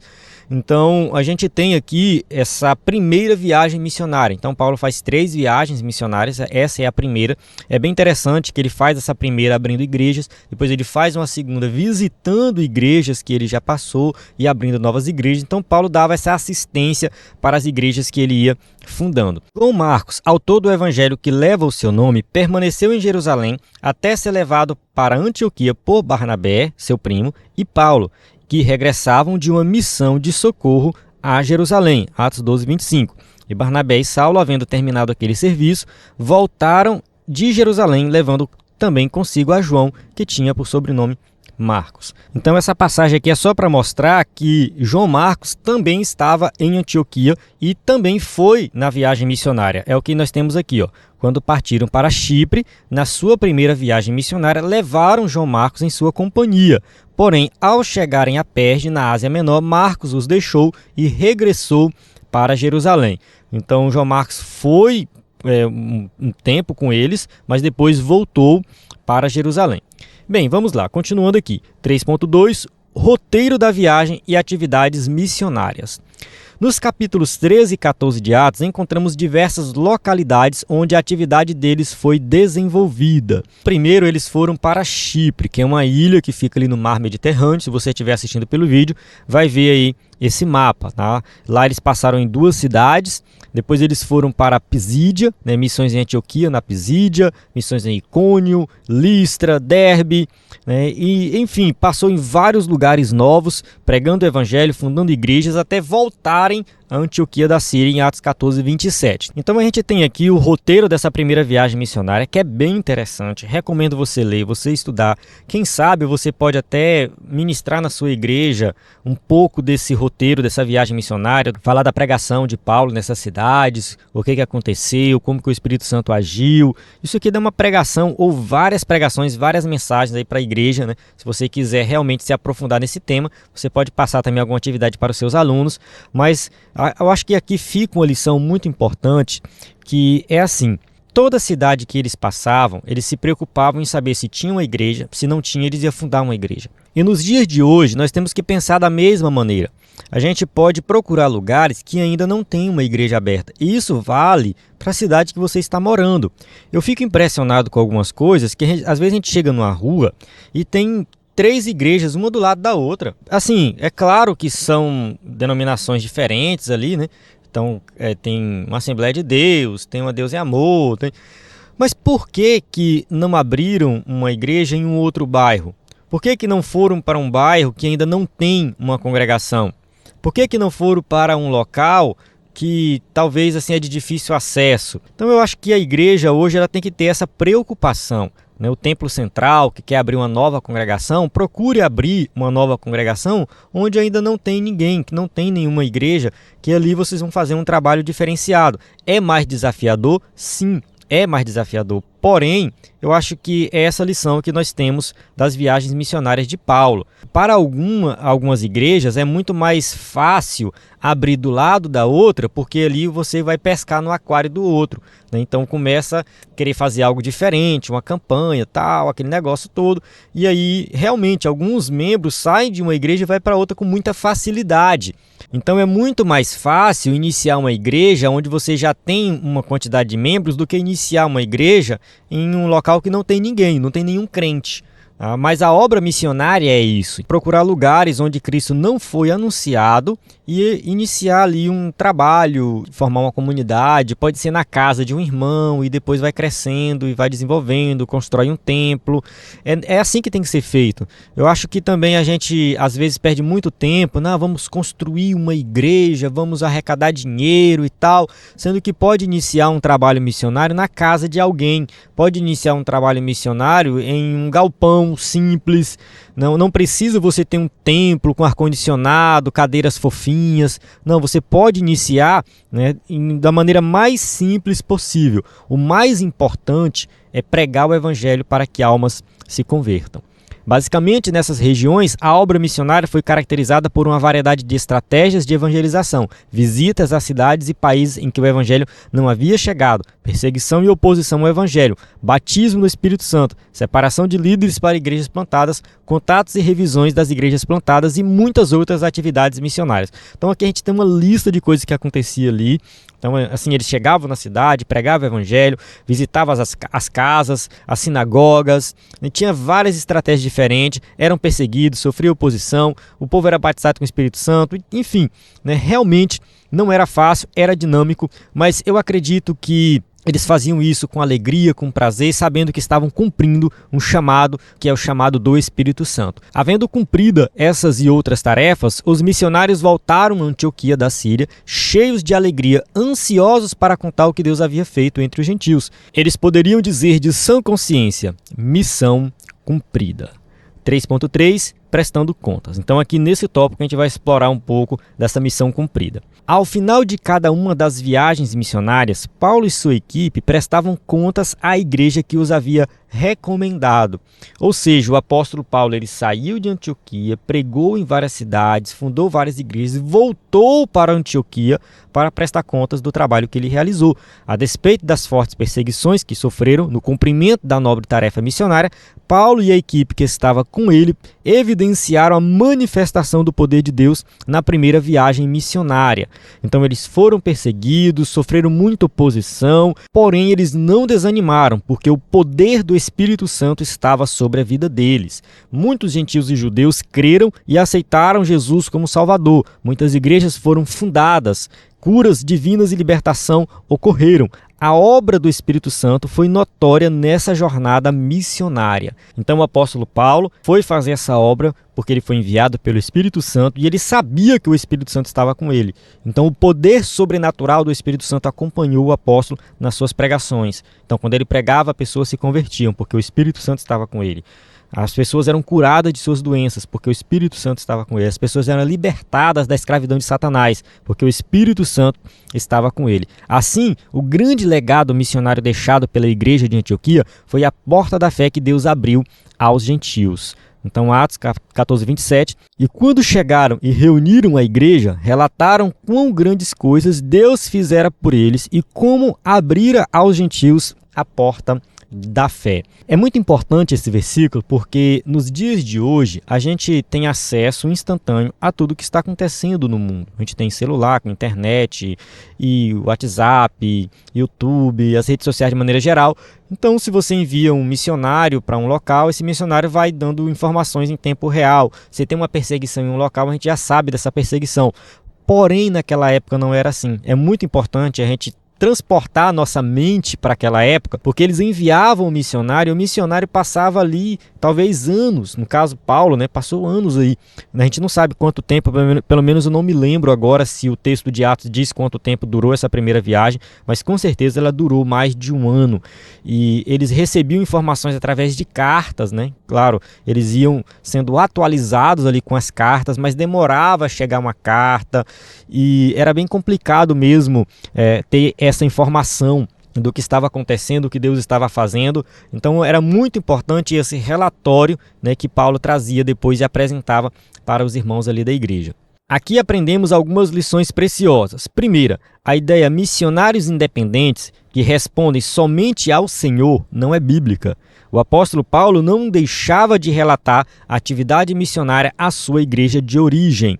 [SPEAKER 1] Então, a gente tem aqui essa primeira viagem missionária. Então, Paulo faz 3 viagens missionárias, essa é a primeira. É bem interessante que ele faz essa primeira abrindo igrejas, depois ele faz uma segunda visitando igrejas que ele já passou e abrindo novas igrejas. Então, Paulo dava essa assistência para as igrejas que ele ia fundando. João Marcos, autor do evangelho que leva o seu nome, permaneceu em Jerusalém até ser levado para Antioquia por Barnabé, seu primo, e Paulo, que regressavam de uma missão de socorro a Jerusalém, Atos 12, 25. E Barnabé e Saulo, havendo terminado aquele serviço, voltaram de Jerusalém, levando também consigo a João, que tinha por sobrenome Marcos. Então essa passagem aqui é só para mostrar que João Marcos também estava em Antioquia e também foi na viagem missionária. É o que nós temos aqui, Quando partiram para Chipre, na sua primeira viagem missionária, levaram João Marcos em sua companhia. Porém, ao chegarem a Perge, na Ásia Menor, Marcos os deixou e regressou para Jerusalém. Então João Marcos foi um tempo com eles, mas depois voltou para Jerusalém. Bem, vamos lá, continuando aqui. 3.2, roteiro da viagem e atividades missionárias. Nos capítulos 13 e 14 de Atos, encontramos diversas localidades onde a atividade deles foi desenvolvida. Primeiro, eles foram para Chipre, que é uma ilha que fica ali no mar Mediterrâneo. Se você estiver assistindo pelo vídeo, vai ver aí esse mapa, tá? Lá eles passaram em 2 cidades, depois eles foram para Pisídia, missões em Antioquia, na Pisídia, missões em Icônio, Listra, Derbe, e enfim, passou em vários lugares novos, pregando o evangelho, fundando igrejas, até voltarem a Antioquia da Síria em Atos 14, 27. Então a gente tem aqui o roteiro dessa primeira viagem missionária, que é bem interessante. Recomendo você ler, você estudar. Quem sabe você pode até ministrar na sua igreja um pouco desse roteiro, dessa viagem missionária, falar da pregação de Paulo nessas cidades, o que aconteceu, como que o Espírito Santo agiu. Isso aqui dá uma pregação ou várias pregações, várias mensagens aí para a igreja, Se você quiser realmente se aprofundar nesse tema, você pode passar também alguma atividade para os seus alunos, mas eu acho que aqui fica uma lição muito importante, que é assim: toda cidade que eles passavam, eles se preocupavam em saber se tinha uma igreja, se não tinha, eles iam fundar uma igreja. E nos dias de hoje, nós temos que pensar da mesma maneira. A gente pode procurar lugares que ainda não tem uma igreja aberta, e isso vale para a cidade que você está morando. Eu fico impressionado com algumas coisas, que às vezes a gente chega numa rua e tem 3 igrejas, uma do lado da outra. Assim, é claro que são denominações diferentes ali, Então, tem uma Assembleia de Deus, tem uma Deus é Amor. Mas por que não abriram uma igreja em um outro bairro? Por que não foram para um bairro que ainda não tem uma congregação? Por que não foram para um local que talvez assim é de difícil acesso? Então eu acho que a igreja hoje ela tem que ter essa preocupação. O templo central, que quer abrir uma nova congregação, procure abrir uma nova congregação onde ainda não tem ninguém, que não tem nenhuma igreja, que ali vocês vão fazer um trabalho diferenciado. É mais desafiador? Sim, é mais desafiador. Porém, eu acho que é essa lição que nós temos das viagens missionárias de Paulo. Para algumas igrejas é muito mais fácil abrir do lado da outra, porque ali você vai pescar no aquário do outro. Então começa a querer fazer algo diferente, uma campanha, tal, aquele negócio todo. E aí, realmente, alguns membros saem de uma igreja e vai para outra com muita facilidade. Então é muito mais fácil iniciar uma igreja onde você já tem uma quantidade de membros do que iniciar uma igreja em um local que não tem ninguém, não tem nenhum crente. Mas a obra missionária é isso, procurar lugares onde Cristo não foi anunciado e iniciar ali um trabalho, formar uma comunidade, pode ser na casa de um irmão e depois vai crescendo e vai desenvolvendo, constrói um templo. É assim que tem que ser feito. Eu acho que também a gente às vezes perde muito tempo, vamos construir uma igreja, vamos arrecadar dinheiro e tal, sendo que pode iniciar um trabalho missionário na casa de alguém, pode iniciar um trabalho missionário em um galpão simples. Não precisa você ter um templo com ar-condicionado, cadeiras fofinhas. Não, você pode iniciar da maneira mais simples possível. O mais importante é pregar o evangelho para que almas se convertam. Basicamente, nessas regiões, a obra missionária foi caracterizada por uma variedade de estratégias de evangelização, visitas a cidades e países em que o evangelho não havia chegado, perseguição e oposição ao evangelho, batismo no Espírito Santo, separação de líderes para igrejas plantadas, contatos e revisões das igrejas plantadas e muitas outras atividades missionárias. Então aqui a gente tem uma lista de coisas que acontecia ali. Então, assim, eles chegavam na cidade, pregavam o evangelho, visitavam as casas, as sinagogas, tinha várias estratégias diferentes, eram perseguidos, sofriam oposição, o povo era batizado com o Espírito Santo, enfim, realmente não era fácil, era dinâmico, mas eu acredito que eles faziam isso com alegria, com prazer, sabendo que estavam cumprindo um chamado, que é o chamado do Espírito Santo. Havendo cumprida essas e outras tarefas, os missionários voltaram a Antioquia da Síria, cheios de alegria, ansiosos para contar o que Deus havia feito entre os gentios. Eles poderiam dizer de sã consciência: missão cumprida. 3.3, prestando contas. Então aqui nesse tópico a gente vai explorar um pouco dessa missão cumprida. Ao final de cada uma das viagens missionárias, Paulo e sua equipe prestavam contas à igreja que os havia recomendado. Ou seja, o apóstolo Paulo ele saiu de Antioquia, pregou em várias cidades, fundou várias igrejas e voltou para Antioquia para prestar contas do trabalho que ele realizou. A despeito das fortes perseguições que sofreram no cumprimento da nobre tarefa missionária, Paulo e a equipe que estava com ele evidenciaram a manifestação do poder de Deus na primeira viagem missionária. Então eles foram perseguidos, sofreram muita oposição, porém eles não desanimaram, porque o poder do Espírito Santo estava sobre a vida deles. Muitos gentios e judeus creram e aceitaram Jesus como Salvador. Muitas igrejas foram fundadas, curas divinas e libertação ocorreram. A obra do Espírito Santo foi notória nessa jornada missionária. Então o apóstolo Paulo foi fazer essa obra porque ele foi enviado pelo Espírito Santo e ele sabia que o Espírito Santo estava com ele. Então o poder sobrenatural do Espírito Santo acompanhou o apóstolo nas suas pregações. Então quando ele pregava, as pessoas se convertiam porque o Espírito Santo estava com ele. As pessoas eram curadas de suas doenças, porque o Espírito Santo estava com ele. As pessoas eram libertadas da escravidão de Satanás, porque o Espírito Santo estava com ele. Assim, o grande legado missionário deixado pela igreja de Antioquia foi a porta da fé que Deus abriu aos gentios. Então, Atos 14, 27. E quando chegaram e reuniram a igreja, relataram quão grandes coisas Deus fizera por eles e como abrira aos gentios a porta da fé. É muito importante esse versículo porque nos dias de hoje a gente tem acesso instantâneo a tudo que está acontecendo no mundo. A gente tem celular, com internet, e WhatsApp, YouTube, as redes sociais de maneira geral. Então, se você envia um missionário para um local, esse missionário vai dando informações em tempo real. Se tem uma perseguição em um local, a gente já sabe dessa perseguição. Porém, naquela época não era assim. É muito importante a gente transportar a nossa mente para aquela época, porque eles enviavam o missionário passava ali talvez anos, no caso Paulo, né, passou anos aí, a gente não sabe quanto tempo, pelo menos eu não me lembro agora se o texto de Atos diz quanto tempo durou essa primeira viagem, mas com certeza ela durou mais de um ano, e eles recebiam informações através de cartas, né, claro, eles iam sendo atualizados ali com as cartas, mas demorava a chegar uma carta, e era bem complicado mesmo ter essa informação do que estava acontecendo, o que Deus estava fazendo. Então era muito importante esse relatório, né, que Paulo trazia depois e apresentava para os irmãos ali da igreja. Aqui aprendemos algumas lições preciosas. Primeira, a ideia missionários independentes que respondem somente ao Senhor não é bíblica. O apóstolo Paulo não deixava de relatar a atividade missionária à sua igreja de origem.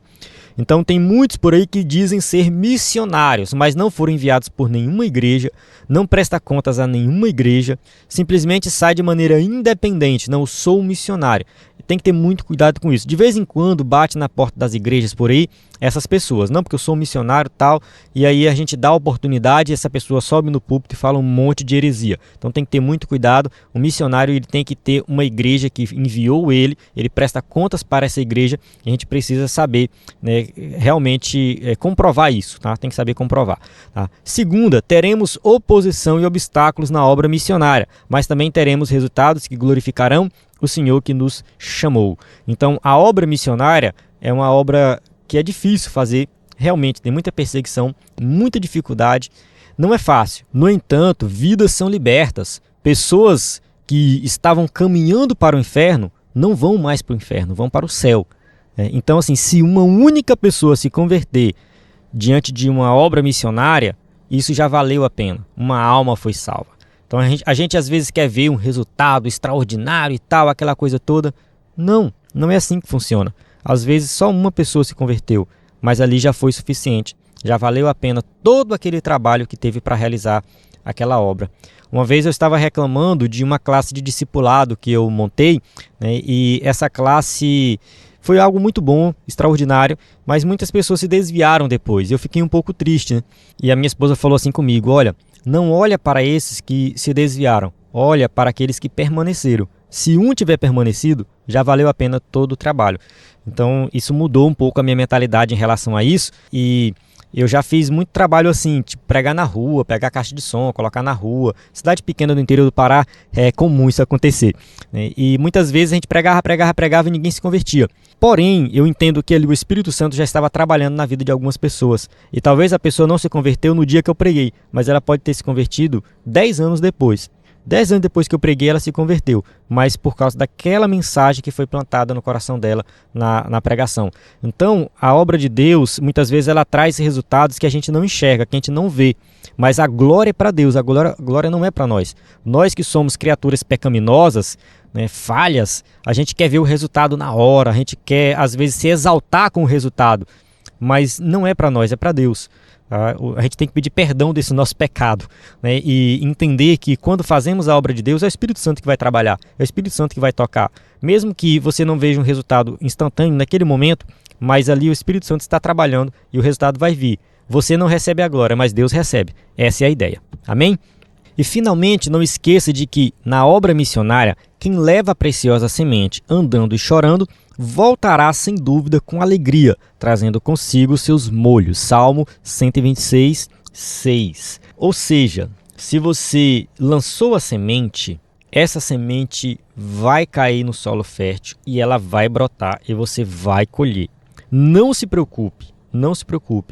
[SPEAKER 1] Então tem muitos por aí que dizem ser missionários, mas não foram enviados por nenhuma igreja, não presta contas a nenhuma igreja, simplesmente sai de maneira independente, não sou um missionário. Tem que ter muito cuidado com isso. De vez em quando bate na porta das igrejas por aí essas pessoas, não porque eu sou um missionário e tal, e aí a gente dá a oportunidade e essa pessoa sobe no púlpito e fala um monte de heresia. Então tem que ter muito cuidado, o missionário ele tem que ter uma igreja que enviou ele presta contas para essa igreja, e a gente precisa saber, né, realmente comprovar isso, tá? Tem que saber comprovar. Tá? Segunda, teremos oposição e obstáculos na obra missionária, mas também teremos resultados que glorificarão o Senhor que nos chamou. Então a obra missionária é uma obra que é difícil fazer, realmente tem muita perseguição, muita dificuldade, não é fácil. No entanto, vidas são libertas, pessoas que estavam caminhando para o inferno não vão mais para o inferno, vão para o céu. Então, assim, se uma única pessoa se converter diante de uma obra missionária, isso já valeu a pena, uma alma foi salva. Então a gente às vezes quer ver um resultado extraordinário e tal, aquela coisa toda. Não é assim que funciona. Às vezes só uma pessoa se converteu, mas ali já foi suficiente. Já valeu a pena todo aquele trabalho que teve para realizar aquela obra. Uma vez eu estava reclamando de uma classe de discipulado que eu montei, né, e essa classe foi algo muito bom, extraordinário, mas muitas pessoas se desviaram depois. Eu fiquei um pouco triste, né? E a minha esposa falou assim comigo, olha, não olha para esses que se desviaram, olha para aqueles que permaneceram. Se um tiver permanecido, já valeu a pena todo o trabalho. Então isso mudou um pouco a minha mentalidade em relação a isso, e eu já fiz muito trabalho assim, tipo pregar na rua, pegar caixa de som, colocar na rua. Cidade pequena do interior do Pará é comum isso acontecer, né? E muitas vezes a gente pregava e ninguém se convertia. Porém, eu entendo que ali o Espírito Santo já estava trabalhando na vida de algumas pessoas. E talvez a pessoa não se converteu no dia que eu preguei, mas ela pode ter se convertido 10 anos depois. 10 anos depois que eu preguei, ela se converteu, mas por causa daquela mensagem que foi plantada no coração dela na pregação. Então, a obra de Deus, muitas vezes, ela traz resultados que a gente não enxerga, que a gente não vê. Mas a glória é para Deus, a glória não é para nós. Nós que somos criaturas pecaminosas, né, falhas, a gente quer ver o resultado na hora, a gente quer, às vezes, se exaltar com o resultado. Mas não é para nós, é para Deus. A gente tem que pedir perdão desse nosso pecado, né? E entender que quando fazemos a obra de Deus é o Espírito Santo que vai trabalhar, é o Espírito Santo que vai tocar. Mesmo que você não veja um resultado instantâneo naquele momento, mas ali o Espírito Santo está trabalhando e o resultado vai vir. Você não recebe a glória, mas Deus recebe. Essa é a ideia. Amém? E finalmente, não esqueça de que na obra missionária, quem leva a preciosa semente andando e chorando, voltará sem dúvida com alegria, trazendo consigo seus molhos. Salmo 126, 6. Ou seja, se você lançou a semente, essa semente vai cair no solo fértil e ela vai brotar e você vai colher. Não se preocupe,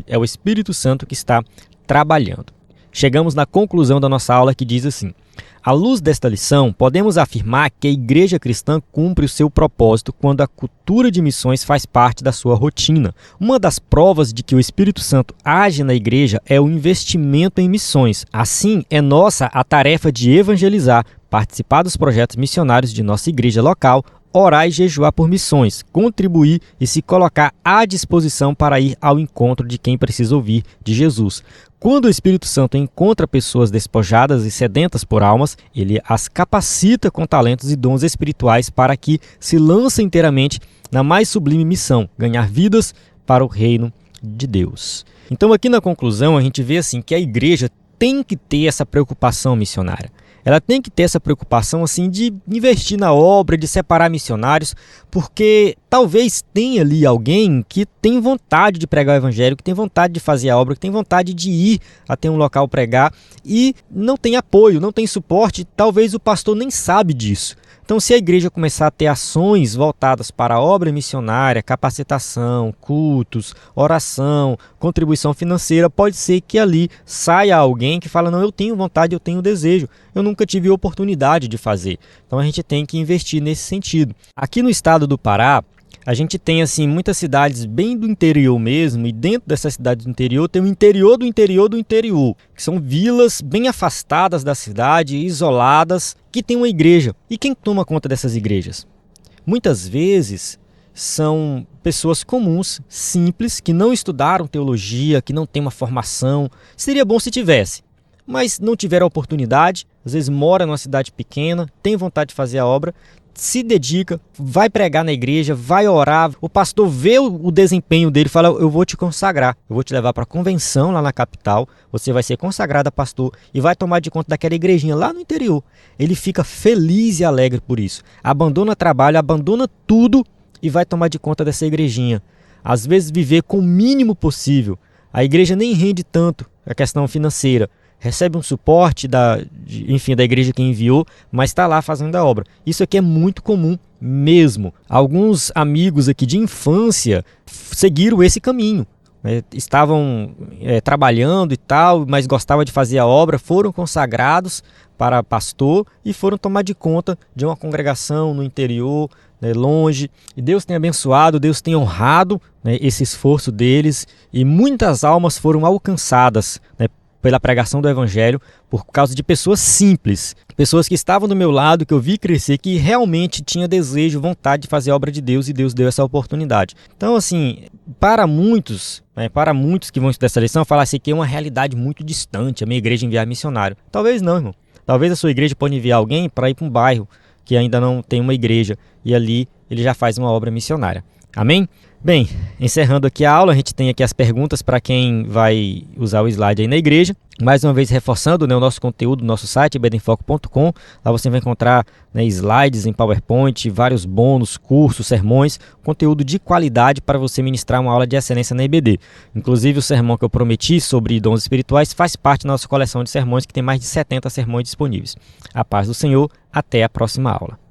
[SPEAKER 1] é o Espírito Santo que está trabalhando. Chegamos na conclusão da nossa aula que diz assim: à luz desta lição, podemos afirmar que a igreja cristã cumpre o seu propósito quando a cultura de missões faz parte da sua rotina. Uma das provas de que o Espírito Santo age na igreja é o investimento em missões. Assim, é nossa a tarefa de evangelizar, participar dos projetos missionários de nossa igreja local, orar e jejuar por missões, contribuir e se colocar à disposição para ir ao encontro de quem precisa ouvir de Jesus. Quando o Espírito Santo encontra pessoas despojadas e sedentas por almas, ele as capacita com talentos e dons espirituais para que se lancem inteiramente na mais sublime missão, ganhar vidas para o reino de Deus. Então aqui na conclusão a gente vê assim que a igreja tem que ter essa preocupação missionária. Ela tem que ter essa preocupação assim de investir na obra, de separar missionários, porque talvez tenha ali alguém que tem vontade de pregar o evangelho, que tem vontade de fazer a obra, que tem vontade de ir até um local pregar e não tem apoio, não tem suporte, talvez o pastor nem sabe disso. Então, se a igreja começar a ter ações voltadas para a obra missionária, capacitação, cultos, oração, contribuição financeira, pode ser que ali saia alguém que fala, não, eu tenho vontade, eu tenho desejo, eu nunca tive oportunidade de fazer. Então, a gente tem que investir nesse sentido. Aqui no estado do Pará, a gente tem assim muitas cidades bem do interior mesmo, e dentro dessas cidades do interior tem o interior do interior do interior, que são vilas bem afastadas da cidade, isoladas, que tem uma igreja. E quem toma conta dessas igrejas? Muitas vezes são pessoas comuns, simples, que não estudaram teologia, que não têm uma formação. Seria bom se tivesse, mas não tiveram a oportunidade, às vezes mora numa cidade pequena, tem vontade de fazer a obra, se dedica, vai pregar na igreja, vai orar, o pastor vê o desempenho dele e fala, eu vou te consagrar, eu vou te levar para a convenção lá na capital, você vai ser consagrado a pastor e vai tomar de conta daquela igrejinha lá no interior. Ele fica feliz e alegre por isso, abandona trabalho, abandona tudo e vai tomar de conta dessa igrejinha. Às vezes viver com o mínimo possível, a igreja nem rende tanto a questão financeira, recebe um suporte da igreja que enviou, mas está lá fazendo a obra. Isso aqui é muito comum mesmo. Alguns amigos aqui de infância seguiram esse caminho. Estavam trabalhando e tal, mas gostavam de fazer a obra, foram consagrados para pastor e foram tomar de conta de uma congregação no interior, longe. E Deus tem abençoado, Deus tem honrado esse esforço deles e muitas almas foram alcançadas pela pregação do evangelho, por causa de pessoas simples, pessoas que estavam do meu lado, que eu vi crescer, que realmente tinha desejo, vontade de fazer a obra de Deus, e Deus deu essa oportunidade. Então, assim, para muitos que vão estudar essa lição, falar assim que é uma realidade muito distante, a minha igreja enviar missionário. Talvez não, irmão. Talvez a sua igreja pode enviar alguém para ir para um bairro que ainda não tem uma igreja, e ali ele já faz uma obra missionária. Amém? Bem, encerrando aqui a aula, a gente tem aqui as perguntas para quem vai usar o slide aí na igreja. Mais uma vez reforçando o nosso conteúdo no nosso site, ebedenfoco.com. Lá você vai encontrar slides em PowerPoint, vários bônus, cursos, sermões, conteúdo de qualidade para você ministrar uma aula de excelência na EBD. Inclusive o sermão que eu prometi sobre dons espirituais faz parte da nossa coleção de sermões, que tem mais de 70 sermões disponíveis. A paz do Senhor, até a próxima aula.